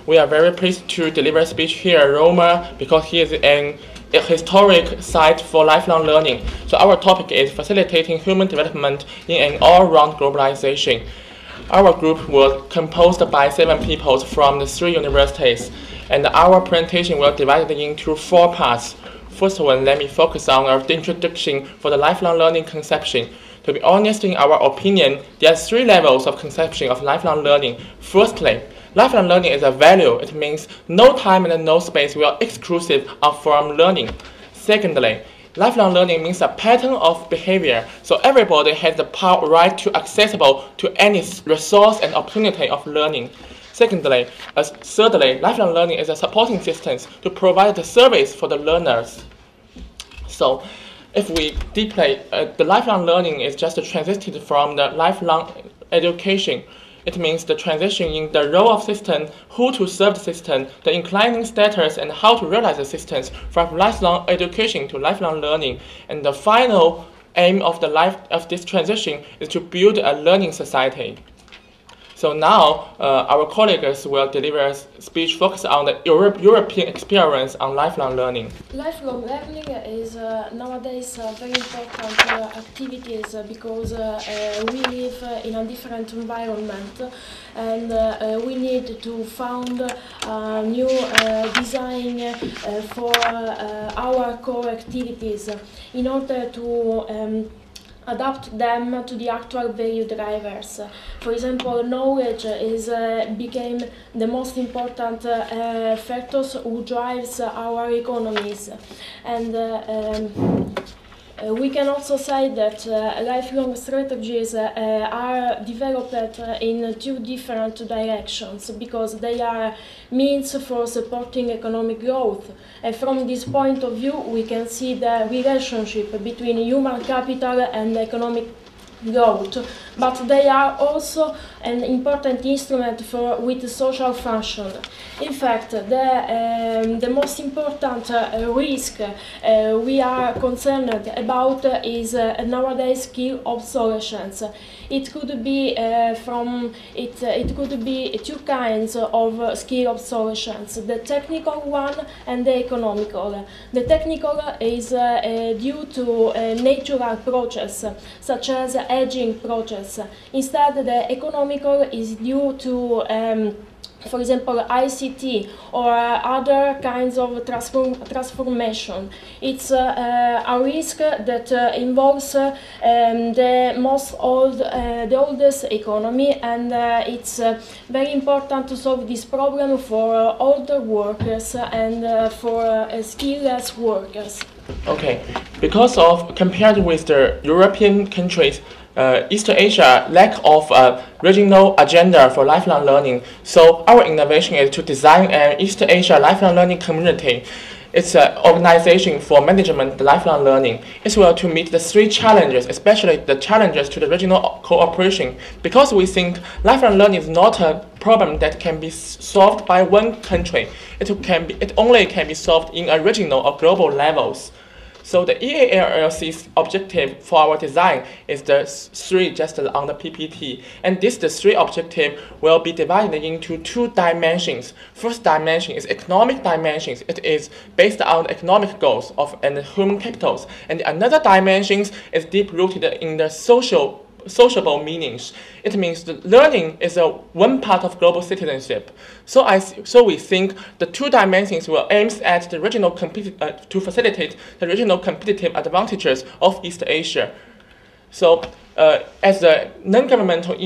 We are very pleased to deliver a speech here at Rome because he is a historic site for lifelong learning. So our topic is facilitating human development in an all-round globalization. Our group was composed by 7 people from the 3 universities, and our presentation will be divided into 4 parts. First one, let me focus on our introduction for the lifelong learning conception. To be honest, in our opinion, there are 3 levels of conception of lifelong learning. Firstly, lifelong learning is a value. It means no time and no space will exclusive from learning. Secondly, lifelong learning means a pattern of behavior. So everybody has the right to accessible to any resource and opportunity of learning. Thirdly, lifelong learning is a supporting system to provide the service for the learners. So, if we deeply, the lifelong learning is just transited from the lifelong education. It means the transition in the role of system, who to serve the system, the inclining status, and how to realize the systems from lifelong education to lifelong learning. And the final aim of this transition is to build a learning society. So now, our colleagues will deliver a speech focused on the European experience on lifelong learning. Lifelong learning is nowadays very important activities because we live in a different environment, and we need to find new design for our core activities in order to adapt them to the actual value drivers. For example, knowledge became the most important factors who drives our economies, and we can also say that lifelong strategies are developed in 2 different directions because they are means for supporting economic growth. And from this point of view, we can see the relationship between human capital and economic growth, but they are also an important instrument with social function. In fact, the most important risk we are concerned about is nowadays skill obsolescence. It could be it could be 2 kinds of skill obsolescence: the technical one and the economical. The technical is due to natural process, such as aging process. Instead, the economical is due to for example, ICT or other kinds of transformation. It's a risk that involves the oldest economy, and it's very important to solve this problem for older workers and for skillless workers. Okay, because of compared with the European countries, East Asia lack of a regional agenda for lifelong learning. So our innovation is to design an East Asia lifelong learning community. It's an organization for management lifelong learning. It will to meet the 3 challenges, especially the challenges to the regional cooperation, because we think lifelong learning is not a problem that can be solved by one country. It only can be solved in a regional or global levels. So the EALC's objective for our design is the 3 just on the PPT. And the 3 objectives will be divided into 2 dimensions. First dimension is economic dimensions. It is based on economic goals and human capitals. And another dimension is deep-rooted in the sociable meanings. It means that learning is one part of global citizenship. So we think the 2 dimensions will aim at the regional to facilitate the regional competitive advantages of East Asia. So as a non-governmental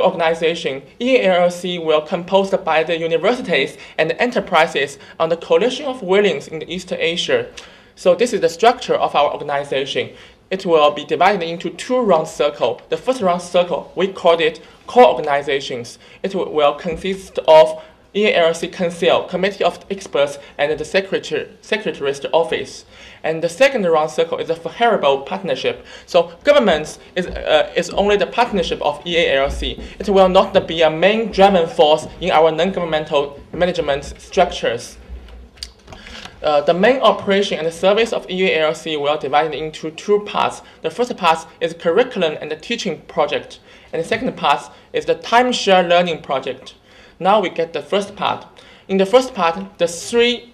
organization, EALC will composed by the universities and enterprises on the coalition of willings in the East Asia. So this is the structure of our organization. It will be divided into 2 round circles. The first round circle, we call it core organizations. It will consist of EALC Council, Committee of Experts, and the Secretary's Office. And the second round circle is a favorable partnership. So governments is only the partnership of EALC. It will not be a main driving force in our non-governmental management structures. The main operation and the service of EALC will divide into 2 parts. The first part is curriculum and the teaching project, and the second part is the timeshare learning project. Now we get the first part. In the first part, the three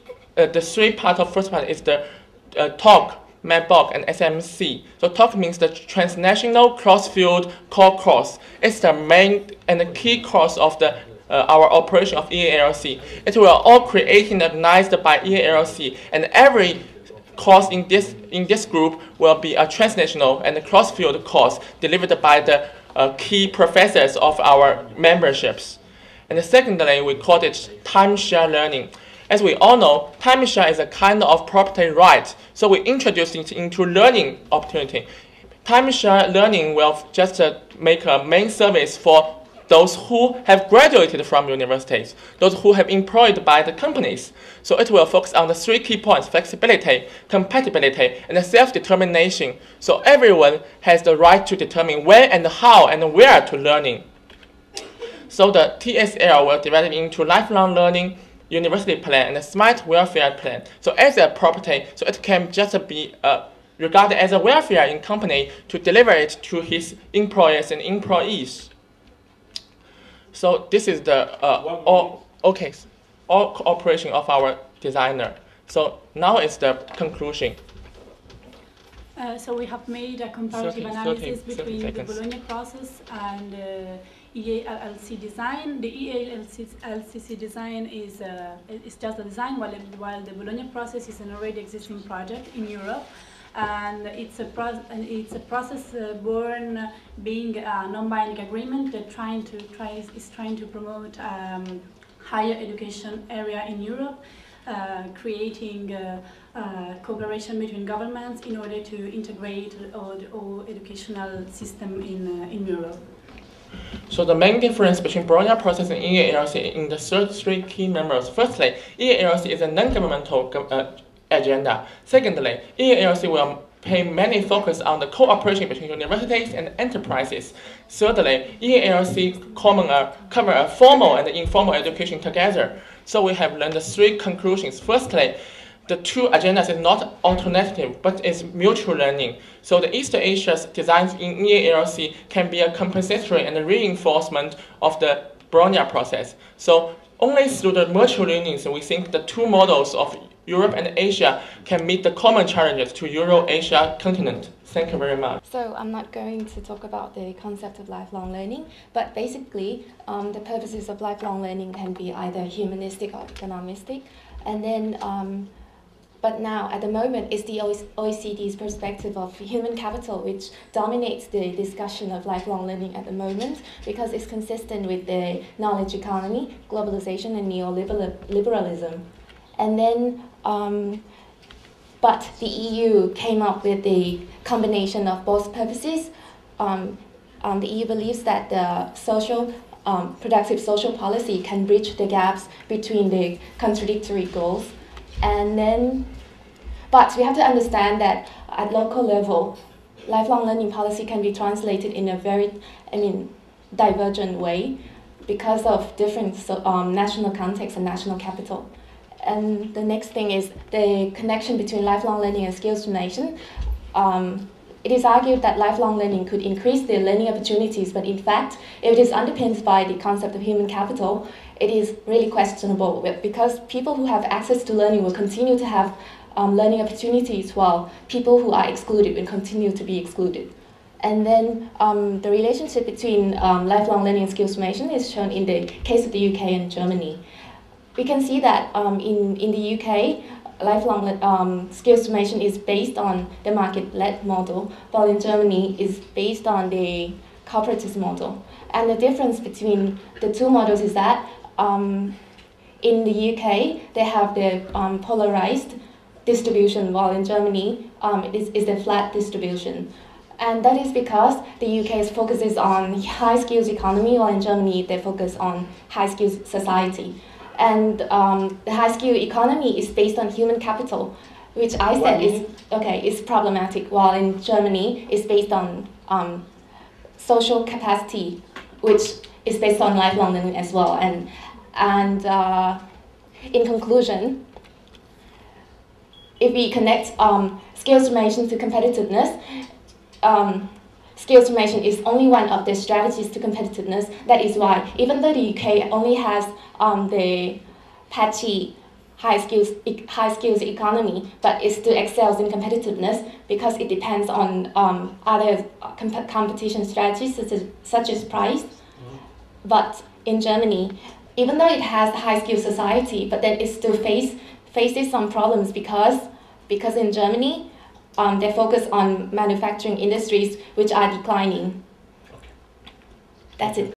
part of first part is the talk, MacBook, and SMC. So talk means the transnational cross-field core course. It's the main and the key course of the our operation of EALC. It will all created and organized by EALC, and every course in this group will be a transnational and cross-field course delivered by the key professors of our memberships. And secondly, we call it timeshare learning. As we all know, timeshare is a kind of property right, so we introduce it into learning opportunity. Timeshare learning will just make a main service for those who have graduated from universities, those who have employed by the companies. So it will focus on the three key points: flexibility, compatibility, and self-determination. So everyone has the right to determine when and how and where to learning. So the TSL will develop into lifelong learning, university plan, and a smart welfare plan. So as a property, so it can just be regarded as a welfare in company to deliver it to his employers and employees. So this is the all operation of our designer. So now is the conclusion. So we have made a comparative analysis between the Bologna process and EALC design. The EALCC design is just a design, while the Bologna process is an already existing project in Europe. And it's a process born being a non-binding agreement that is trying to promote higher education area in Europe, creating cooperation between governments in order to integrate all educational system in Europe. So the main difference between Bologna process and EALC in the three key members. Firstly, EALC is a non-governmental agenda. Secondly, EALC will pay many focus on the cooperation between universities and enterprises. Thirdly, EALC cover a formal and informal education together. So we have learned the three conclusions. Firstly, the two agendas is not alternative, but is mutual learning. So the East Asia's designs in EALC can be a compensatory and a reinforcement of the Bologna process. So only through the mutual learning, we think the two models of Europe and Asia can meet the common challenges to Euro-Asia continent. Thank you very much. So I'm not going to talk about the concept of lifelong learning, but basically the purposes of lifelong learning can be either humanistic or economistic. And then, but now at the moment it's the OECD's perspective of human capital which dominates the discussion of lifelong learning at the moment, because it's consistent with the knowledge economy, globalization, and neoliberalism. And then, but the EU came up with a combination of both purposes. The EU believes that the productive social policy can bridge the gaps between the contradictory goals. And then, but we have to understand that at local level, lifelong learning policy can be translated in a very, divergent way because of different national context and national capital. And the next thing is the connection between lifelong learning and skills formation. It is argued that lifelong learning could increase the learning opportunities, but in fact, if it is underpinned by the concept of human capital, it is really questionable, because people who have access to learning will continue to have learning opportunities, while people who are excluded will continue to be excluded. And then the relationship between lifelong learning and skills formation is shown in the case of the UK and Germany. We can see that in the UK, lifelong skills formation is based on the market-led model, while in Germany is based on the cooperative model. And the difference between the two models is that in the UK, they have the polarized distribution, while in Germany, it is the flat distribution. And that is because the UK focuses on high skills economy, while in Germany, they focus on high skills society. And the high skill economy is based on human capital, which I said is problematic, while in Germany it's based on social capacity, which is based on lifelong learning as well. And in conclusion, if we connect skills formation to competitiveness, skills formation is only one of the strategies to competitiveness. That is why, even though the UK only has the patchy high skills economy, but it still excels in competitiveness because it depends on other competition strategies such as price. But in Germany, even though it has a high skilled society, but then it still faces some problems because in Germany, they focus on manufacturing industries which are declining. That's it.